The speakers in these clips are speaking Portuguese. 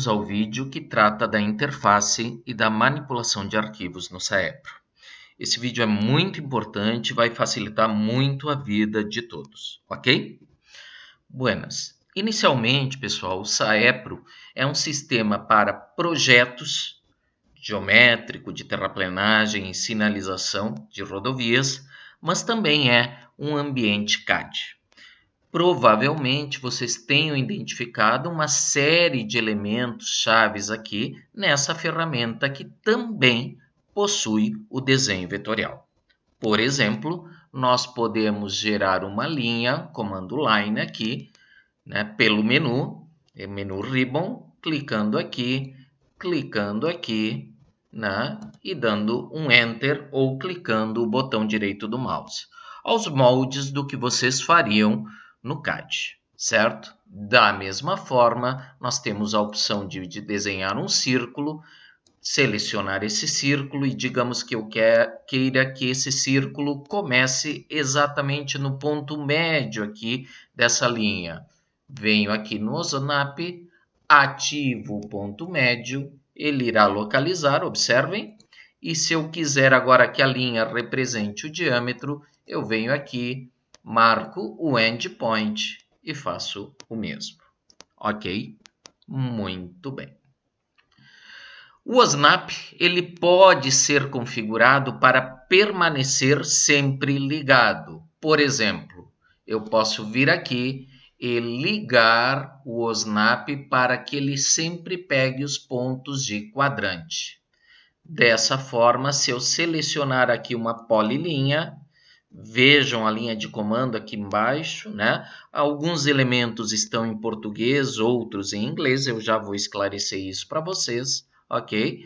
Bem-vindos ao vídeo que trata da interface e da manipulação de arquivos no Saepro. Esse vídeo é muito importante e vai facilitar muito a vida de todos, ok? Buenas. Inicialmente, pessoal, o Saepro é um sistema para projetos geométrico, de terraplenagem e sinalização de rodovias, mas também é um ambiente CAD. Provavelmente vocês tenham identificado uma série de elementos chaves aqui nessa ferramenta que também possui o desenho vetorial. Por exemplo, nós podemos gerar uma linha, comando line aqui, pelo menu ribbon, clicando aqui, e dando um enter ou clicando o botão direito do mouse, aos moldes do que vocês fariam no CAD, certo? Da mesma forma, nós temos a opção de desenhar um círculo, selecionar esse círculo e digamos que eu queira que esse círculo comece exatamente no ponto médio aqui dessa linha. Venho aqui no Snap, ativo o ponto médio, ele irá localizar, observem. E se eu quiser agora que a linha represente o diâmetro, eu venho aqui, marco o endpoint e faço o mesmo. Ok? Muito bem. O Snap ele pode ser configurado para permanecer sempre ligado. Por exemplo, eu posso vir aqui e ligar o Snap para que ele sempre pegue os pontos de quadrante. Dessa forma, se eu selecionar aqui uma polilinha, vejam a linha de comando aqui embaixo, Alguns elementos estão em português, outros em inglês, eu já vou esclarecer isso para vocês, ok?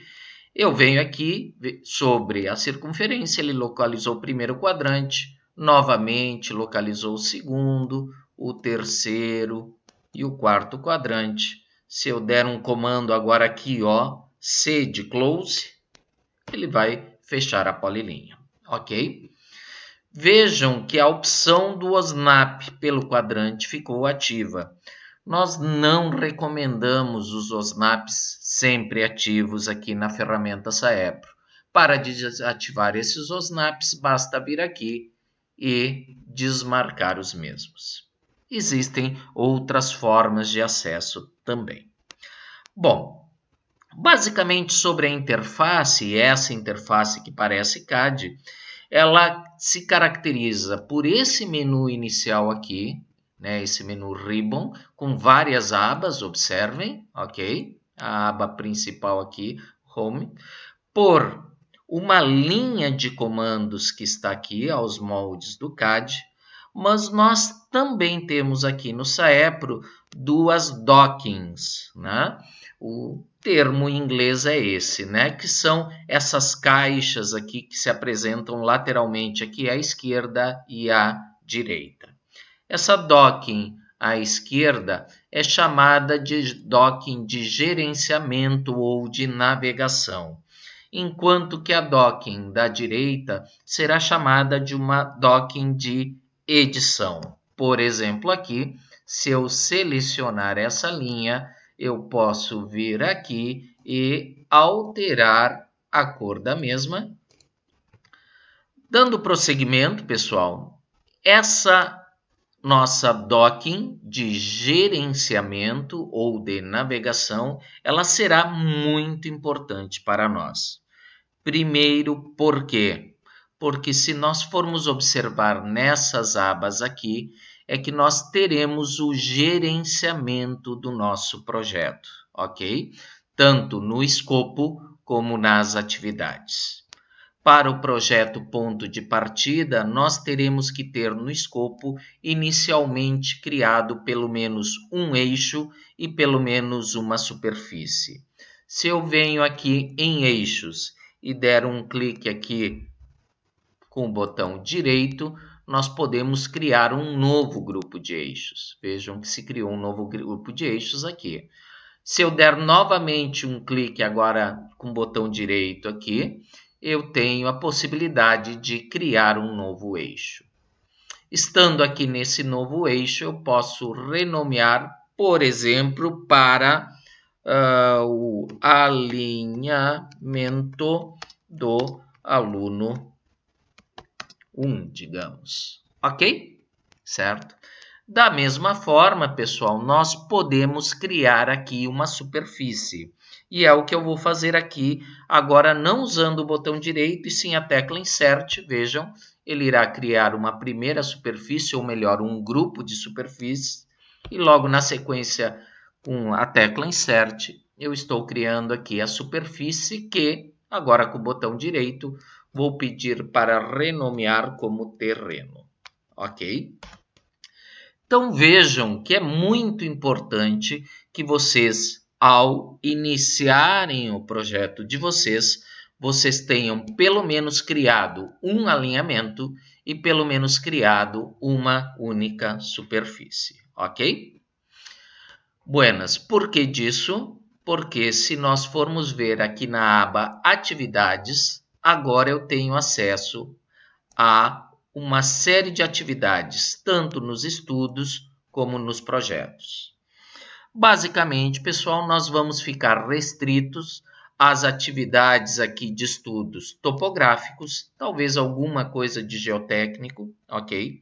Eu venho aqui sobre a circunferência, ele localizou o primeiro quadrante, novamente localizou o segundo, o terceiro e o quarto quadrante. Se eu der um comando agora aqui, C de close, ele vai fechar a polilinha, ok? Vejam que a opção do Snap pelo quadrante ficou ativa. Nós não recomendamos os Snaps sempre ativos aqui na ferramenta Saepro. Para desativar esses Snaps, basta vir aqui e desmarcar os mesmos. Existem outras formas de acesso também. Bom, basicamente sobre a interface, essa interface que parece CAD, ela se caracteriza por esse menu inicial aqui, esse menu ribbon, com várias abas, observem, ok? A aba principal aqui, Home, por uma linha de comandos que está aqui aos moldes do CAD, mas nós também temos aqui no Saepro duas dockings, O termo em inglês é esse, que são essas caixas aqui que se apresentam lateralmente aqui à esquerda e à direita. Essa docking à esquerda é chamada de docking de gerenciamento ou de navegação, enquanto que a docking da direita será chamada de uma docking de edição. Por exemplo, aqui, se eu selecionar essa linha, eu posso vir aqui e alterar a cor da mesma. Dando prosseguimento, pessoal, essa nossa docking de gerenciamento ou de navegação, ela será muito importante para nós. Primeiro, por quê? Porque se nós formos observar nessas abas aqui, é que nós teremos o gerenciamento do nosso projeto, ok? Tanto no escopo como nas atividades. Para o projeto ponto de partida, nós teremos que ter no escopo inicialmente criado pelo menos um eixo e pelo menos uma superfície. Se eu venho aqui em eixos e der um clique aqui com o botão direito, nós podemos criar um novo grupo de eixos. Vejam que se criou um novo grupo de eixos aqui. Se eu der novamente um clique agora com o botão direito aqui, eu tenho a possibilidade de criar um novo eixo. Estando aqui nesse novo eixo, eu posso renomear, por exemplo, para o alinhamento do aluno 1, digamos. Ok? Certo? Da mesma forma, pessoal, nós podemos criar aqui uma superfície. E é o que eu vou fazer aqui, agora não usando o botão direito, e sim a tecla Insert. Vejam, ele irá criar uma primeira superfície, ou melhor, um grupo de superfícies. E logo na sequência, com a tecla Insert, eu estou criando aqui a superfície que, agora com o botão direito, vou pedir para renomear como terreno. Ok? Então vejam que é muito importante que vocês, ao iniciarem o projeto de vocês, vocês tenham pelo menos criado um alinhamento e pelo menos criado uma única superfície, ok? Buenas, por que disso? Porque se nós formos ver aqui na aba Atividades, agora eu tenho acesso a uma série de atividades, tanto nos estudos como nos projetos. Basicamente, pessoal, nós vamos ficar restritos às atividades aqui de estudos topográficos, talvez alguma coisa de geotécnico, ok?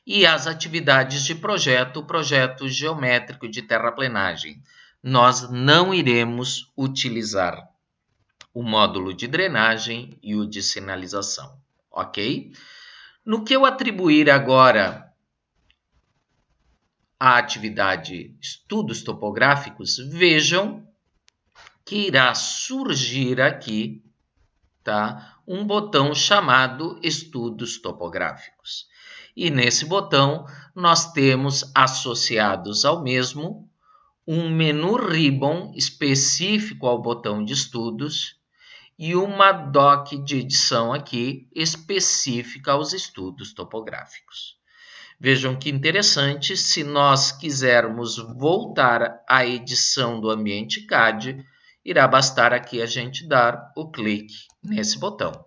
E as atividades de projeto geométrico de terraplenagem. Nós não iremos utilizar o módulo de drenagem e o de sinalização. Ok? No que eu atribuir agora a atividade estudos topográficos, vejam que irá surgir aqui, tá, um botão chamado estudos topográficos. E nesse botão nós temos associados ao mesmo um menu ribbon específico ao botão de estudos e uma doc de edição aqui específica aos estudos topográficos. Vejam que interessante, se nós quisermos voltar à edição do ambiente CAD, irá bastar aqui a gente dar o clique nesse botão.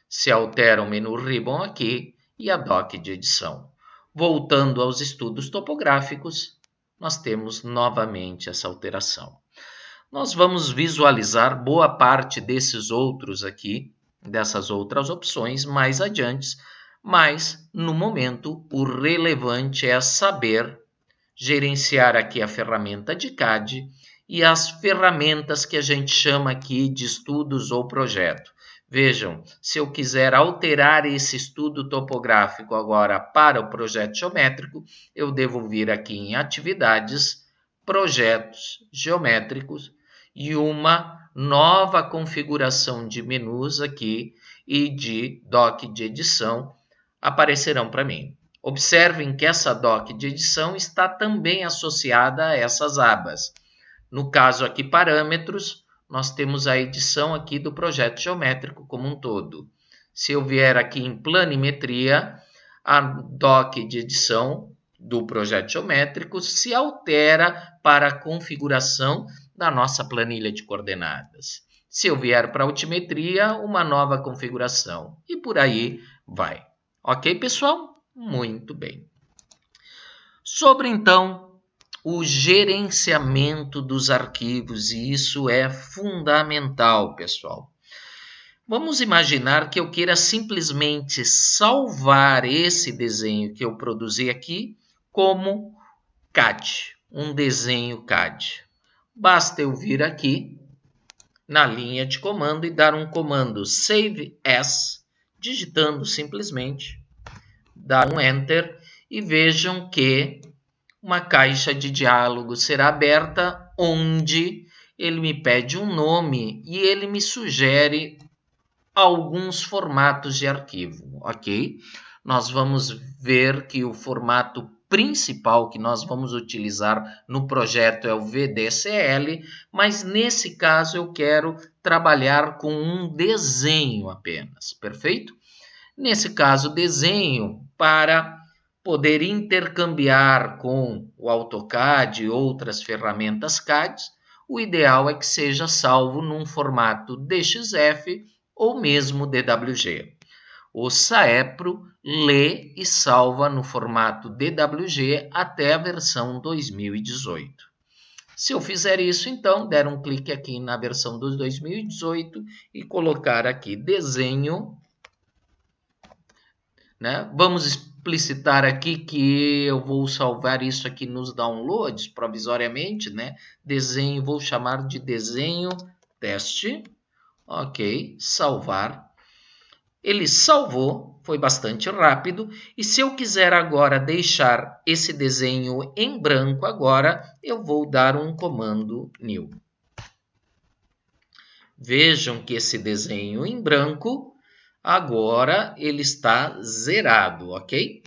Se altera o menu ribbon aqui e a doc de edição. Voltando aos estudos topográficos, nós temos novamente essa alteração. Nós vamos visualizar boa parte desses outros aqui, dessas outras opções mais adiante, mas no momento o relevante é saber gerenciar aqui a ferramenta de CAD e as ferramentas que a gente chama aqui de estudos ou projeto. Vejam, se eu quiser alterar esse estudo topográfico agora para o projeto geométrico, eu devo vir aqui em atividades, projetos geométricos, e uma nova configuração de menus aqui e de doc de edição aparecerão para mim. Observem que essa doc de edição está também associada a essas abas. No caso aqui, parâmetros, nós temos a edição aqui do projeto geométrico como um todo. Se eu vier aqui em planimetria, a doc de edição do projeto geométrico se altera para a configuração da nossa planilha de coordenadas. Se eu vier para a altimetria, uma nova configuração. E por aí vai. Ok, pessoal? Muito bem. Sobre, então, o gerenciamento dos arquivos, e isso é fundamental, pessoal. Vamos imaginar que eu queira simplesmente salvar esse desenho que eu produzi aqui como CAD, um desenho CAD. Basta eu vir aqui na linha de comando e dar um comando Save As, digitando simplesmente, dar um Enter e vejam que uma caixa de diálogo será aberta onde ele me pede um nome e ele me sugere alguns formatos de arquivo, ok? Nós vamos ver que o formato principal que nós vamos utilizar no projeto é o VDCL, mas nesse caso eu quero trabalhar com um desenho apenas, perfeito? Nesse caso, desenho para poder intercambiar com o AutoCAD e outras ferramentas CAD, o ideal é que seja salvo num formato DXF ou mesmo DWG. O Saepro lê e salva no formato DWG até a versão 2018. Se eu fizer isso, então, der um clique aqui na versão dos 2018 e colocar aqui desenho, né? Vamos explicitar aqui que eu vou salvar isso aqui nos downloads provisoriamente, né? Desenho, vou chamar de desenho teste. Ok, salvar. Ele salvou, foi bastante rápido. E se eu quiser agora deixar esse desenho em branco agora, eu vou dar um comando new. Vejam que esse desenho em branco, agora ele está zerado, ok?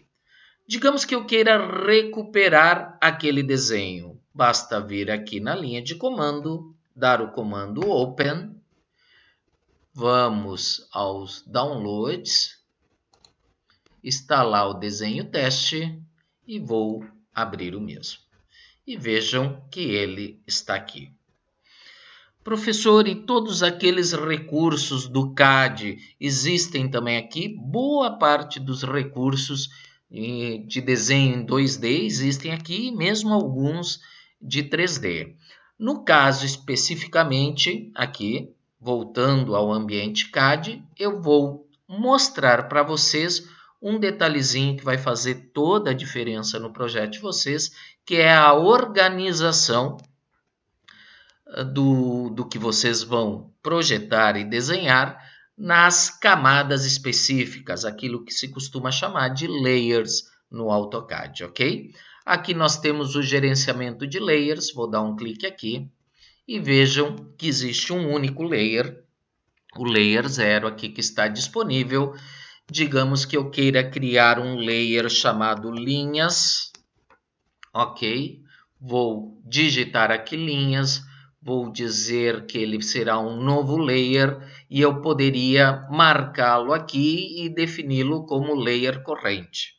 Digamos que eu queira recuperar aquele desenho. Basta vir aqui na linha de comando, dar o comando open. Vamos aos downloads, instalar o desenho teste e vou abrir o mesmo. E vejam que ele está aqui. Professor, e todos aqueles recursos do CAD existem também aqui? Boa parte dos recursos de desenho em 2D existem aqui, mesmo alguns de 3D. No caso especificamente aqui, voltando ao ambiente CAD, eu vou mostrar para vocês um detalhezinho que vai fazer toda a diferença no projeto de vocês, que é a organização do que vocês vão projetar e desenhar nas camadas específicas, aquilo que se costuma chamar de layers no AutoCAD, ok? Aqui nós temos o gerenciamento de layers, vou dar um clique aqui e vejam que existe um único layer, o layer 0 aqui que está disponível. Digamos que eu queira criar um layer chamado linhas, ok? Vou digitar aqui linhas, vou dizer que ele será um novo layer e eu poderia marcá-lo aqui e defini-lo como layer corrente.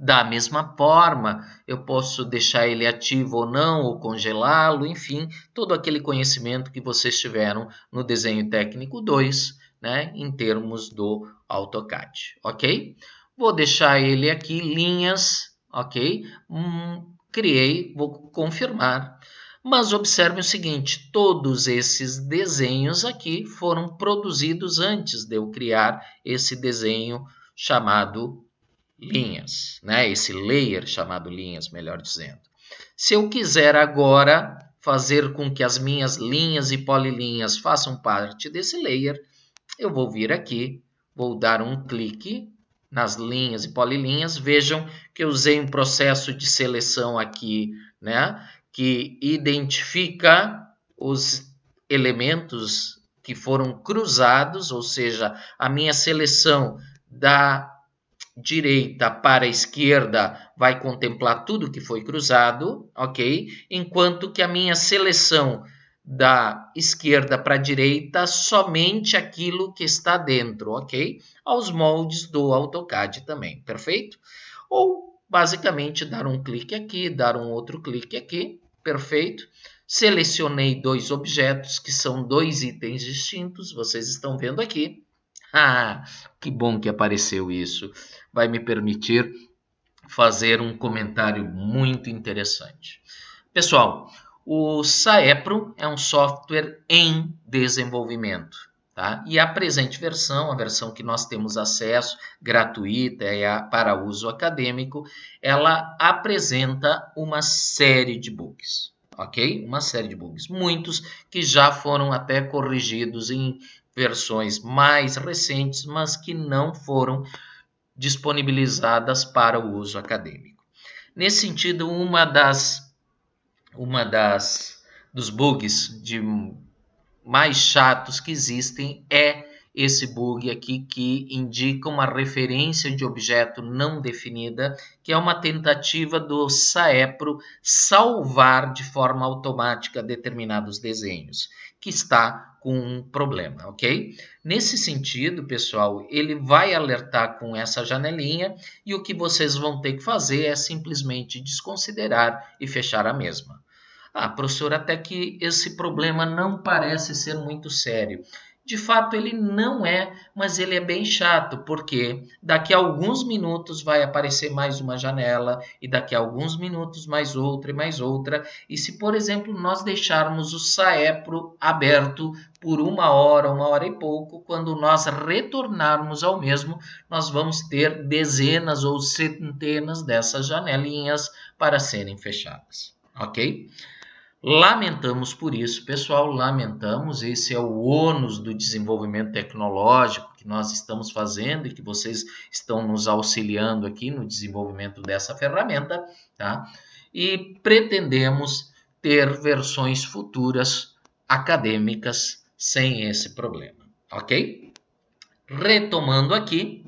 Da mesma forma, eu posso deixar ele ativo ou não, ou congelá-lo, enfim, todo aquele conhecimento que vocês tiveram no desenho técnico 2, né, em termos do AutoCAD, ok? Vou deixar ele aqui, linhas, ok? Criei, vou confirmar. Mas observe o seguinte, todos esses desenhos aqui foram produzidos antes de eu criar esse desenho chamado linhas, né? Esse layer chamado linhas, melhor dizendo. Se eu quiser agora fazer com que as minhas linhas e polilinhas façam parte desse layer, eu vou vir aqui, vou dar um clique nas linhas e polilinhas. Vejam que eu usei um processo de seleção aqui, né? Que identifica os elementos que foram cruzados, ou seja, a minha seleção da direita para a esquerda vai contemplar tudo que foi cruzado, ok? Enquanto que a minha seleção da esquerda para a direita, somente aquilo que está dentro, ok? Aos moldes do AutoCAD também, perfeito? Ou, basicamente, dar um clique aqui, dar um outro clique aqui, perfeito? Selecionei dois objetos, que são dois itens distintos, vocês estão vendo aqui. Ah, que bom que apareceu isso. Vai me permitir fazer um comentário muito interessante. Pessoal, o Saepro é um software em desenvolvimento, tá? E a presente versão, a versão que nós temos acesso, gratuita para uso acadêmico, ela apresenta uma série de bugs, ok? Uma série de bugs, muitos que já foram até corrigidos em versões mais recentes, mas que não foram disponibilizadas para o uso acadêmico. Nesse sentido, dos bugs mais chatos que existem é esse bug aqui que indica uma referência de objeto não definida, que é uma tentativa do Saepro salvar de forma automática determinados desenhos, que está com um problema, ok? Nesse sentido, pessoal, ele vai alertar com essa janelinha e o que vocês vão ter que fazer é simplesmente desconsiderar e fechar a mesma. Ah, professor, até que esse problema não parece ser muito sério. De fato, ele não é, mas ele é bem chato, porque daqui a alguns minutos vai aparecer mais uma janela, e daqui a alguns minutos mais outra e mais outra. E se, por exemplo, nós deixarmos o Saepro aberto por uma hora e pouco, quando nós retornarmos ao mesmo, nós vamos ter dezenas ou centenas dessas janelinhas para serem fechadas, ok? Lamentamos por isso, pessoal, lamentamos. Esse é o ônus do desenvolvimento tecnológico que nós estamos fazendo e que vocês estão nos auxiliando aqui no desenvolvimento dessa ferramenta, tá? E pretendemos ter versões futuras acadêmicas sem esse problema, ok? Retomando aqui,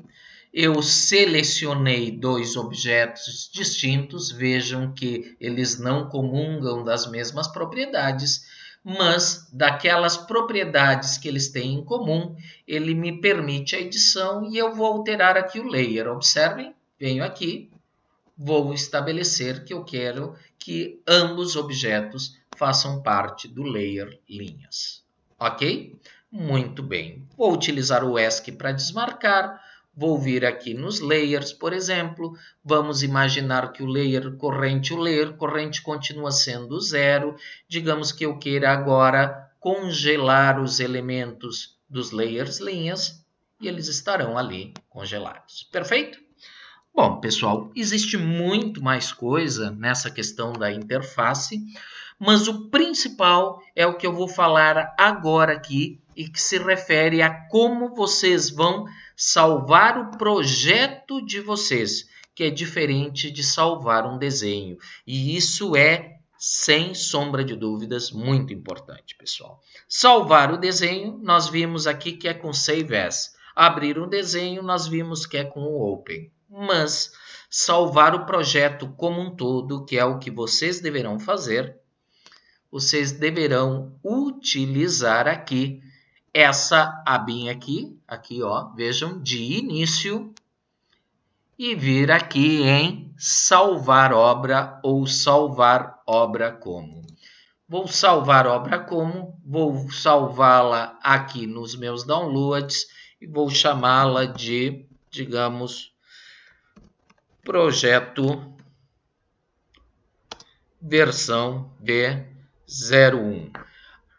eu selecionei dois objetos distintos, vejam que eles não comungam das mesmas propriedades, mas daquelas propriedades que eles têm em comum, ele me permite a edição e eu vou alterar aqui o layer. Observem, venho aqui, vou estabelecer que eu quero que ambos objetos façam parte do layer linhas. Ok? Muito bem. Vou utilizar o ESC para desmarcar. Vou vir aqui nos layers, por exemplo, vamos imaginar que o layer corrente continua sendo 0. Digamos que eu queira agora congelar os elementos dos layers linhas e eles estarão ali congelados. Perfeito? Bom, pessoal, existe muito mais coisa nessa questão da interface, mas o principal é o que eu vou falar agora aqui e que se refere a como vocês vão salvar o projeto de vocês, que é diferente de salvar um desenho. E isso é, sem sombra de dúvidas, muito importante, pessoal. Salvar o desenho, nós vimos aqui que é com Save As. Abrir um desenho, nós vimos que é com o Open. Mas salvar o projeto como um todo, que é o que vocês deverão fazer, vocês deverão utilizar aqui essa abinha aqui, ó, vejam, de início, e vir aqui em salvar obra ou salvar obra como. Vou salvar obra como, vou salvá-la aqui nos meus downloads e vou chamá-la de, digamos, projeto versão V01.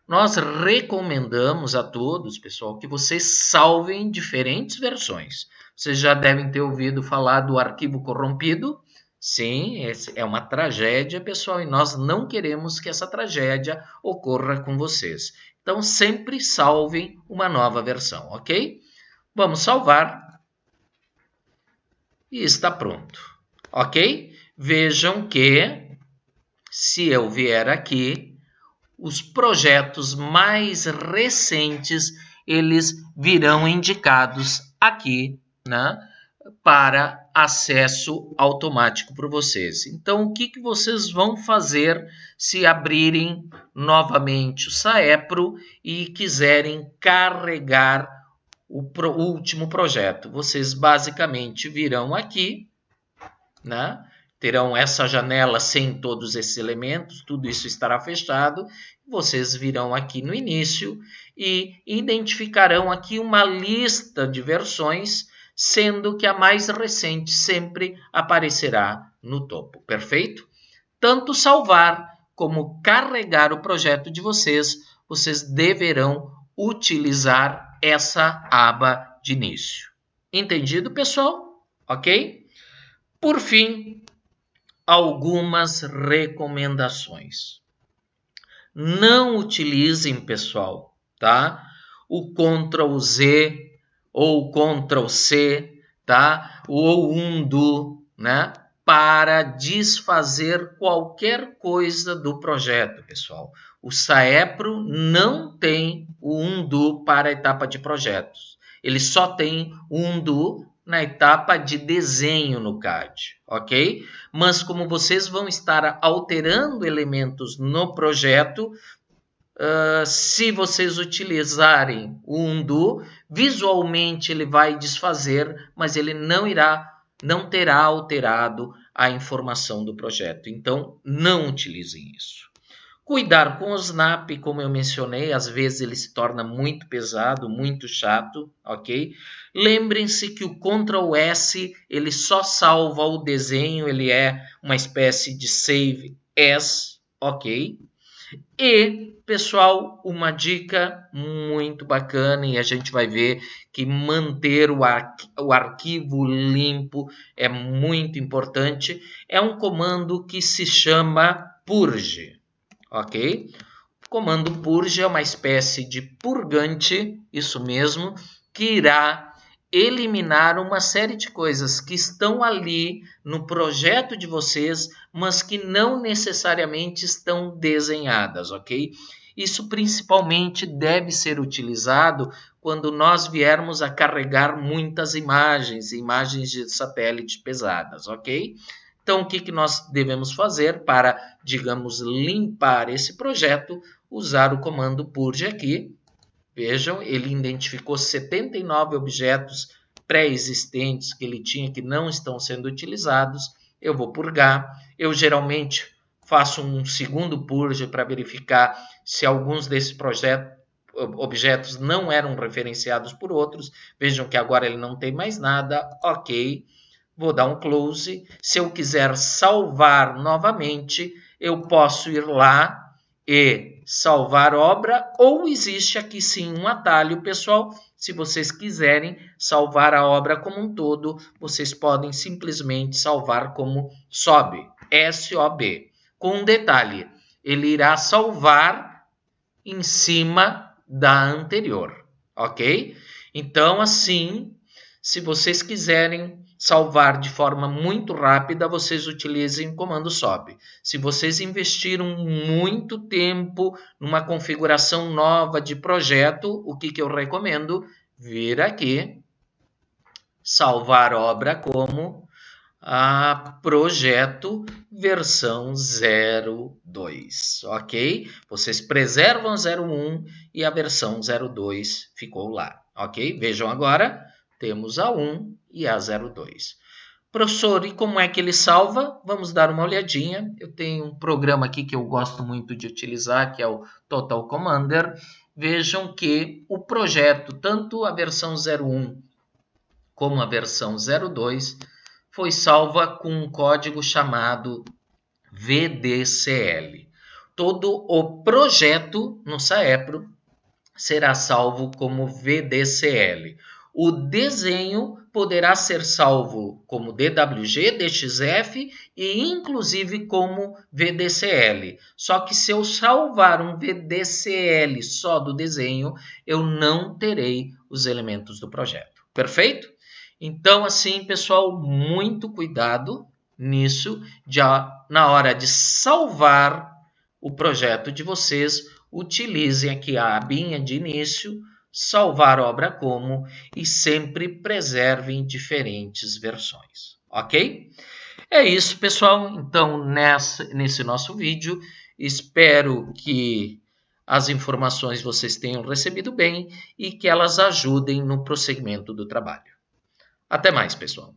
Nós recomendamos a todos, pessoal, que vocês salvem diferentes versões. Vocês já devem ter ouvido falar do arquivo corrompido. Sim, é uma tragédia, pessoal, e nós não queremos que essa tragédia ocorra com vocês. Então, sempre salvem uma nova versão, ok? Vamos salvar. E está pronto, ok? Vejam que, se eu vier aqui, os projetos mais recentes, eles virão indicados aqui, né, para acesso automático para vocês. Então, o que vocês vão fazer se abrirem novamente o Saepro e quiserem carregar o último projeto? Vocês basicamente virão aqui, né? Terão essa janela sem todos esses elementos, tudo isso estará fechado. Vocês virão aqui no início e identificarão aqui uma lista de versões, sendo que a mais recente sempre aparecerá no topo, perfeito? Tanto salvar como carregar o projeto de vocês, vocês deverão utilizar essa aba de início. Entendido, pessoal? Ok? Por fim, algumas recomendações. Não utilizem, pessoal, tá? O Ctrl Z ou Ctrl C, tá? Ou undo, né? Para desfazer qualquer coisa do projeto, pessoal. O Saepro não tem o undo para a etapa de projetos. Ele só tem o undo na etapa de desenho no CAD, ok? Mas como vocês vão estar alterando elementos no projeto, se vocês utilizarem o undo, visualmente ele vai desfazer, mas ele não terá alterado a informação do projeto. Então, não utilizem isso. Cuidar com o Snap, como eu mencionei, às vezes ele se torna muito pesado, muito chato, ok? Lembrem-se que o Ctrl S, ele só salva o desenho, ele é uma espécie de Save As, ok? E, pessoal, uma dica muito bacana, e a gente vai ver que manter o arquivo limpo é muito importante, é um comando que se chama purge, ok? O comando purge é uma espécie de purgante, isso mesmo, que irá eliminar uma série de coisas que estão ali no projeto de vocês, mas que não necessariamente estão desenhadas, ok? Isso principalmente deve ser utilizado quando nós viermos a carregar muitas imagens de satélite pesadas, ok? Então, o que nós devemos fazer para, digamos, limpar esse projeto? Usar o comando purge aqui. Vejam, ele identificou 79 objetos pré-existentes que ele tinha que não estão sendo utilizados. Eu vou purgar. Eu geralmente faço um segundo purge para verificar se alguns desses objetos não eram referenciados por outros. Vejam que agora ele não tem mais nada. Ok. Vou dar um close. Se eu quiser salvar novamente, eu posso ir lá e salvar obra, ou existe aqui sim um atalho, pessoal. Se vocês quiserem salvar a obra como um todo, vocês podem simplesmente salvar como SOB, S-O-B. Com um detalhe, ele irá salvar em cima da anterior, ok? Então, assim, se vocês quiserem salvar de forma muito rápida, vocês utilizem o comando SOB. Se vocês investiram muito tempo numa configuração nova de projeto, o que eu recomendo? Vir aqui, salvar obra como projeto versão 02, ok? Vocês preservam 01 e a versão 02 ficou lá, ok? Vejam agora, temos a 1 e a 02. Professor, e como é que ele salva? Vamos dar uma olhadinha. Eu tenho um programa aqui que eu gosto muito de utilizar, que é o Total Commander. Vejam que o projeto, tanto a versão 01 como a versão 02, foi salva com um código chamado VDCL. Todo o projeto no Saepro será salvo como VDCL. O desenho poderá ser salvo como DWG, DXF e inclusive como VDCL. Só que se eu salvar um VDCL só do desenho, eu não terei os elementos do projeto. Perfeito? Então, assim, pessoal, muito cuidado nisso, na hora de salvar o projeto de vocês, utilizem aqui a abinha de início, salvar obra como, e sempre preservem diferentes versões, ok? É isso, pessoal. Então, nesse nosso vídeo, espero que as informações vocês tenham recebido bem e que elas ajudem no prosseguimento do trabalho. Até mais, pessoal.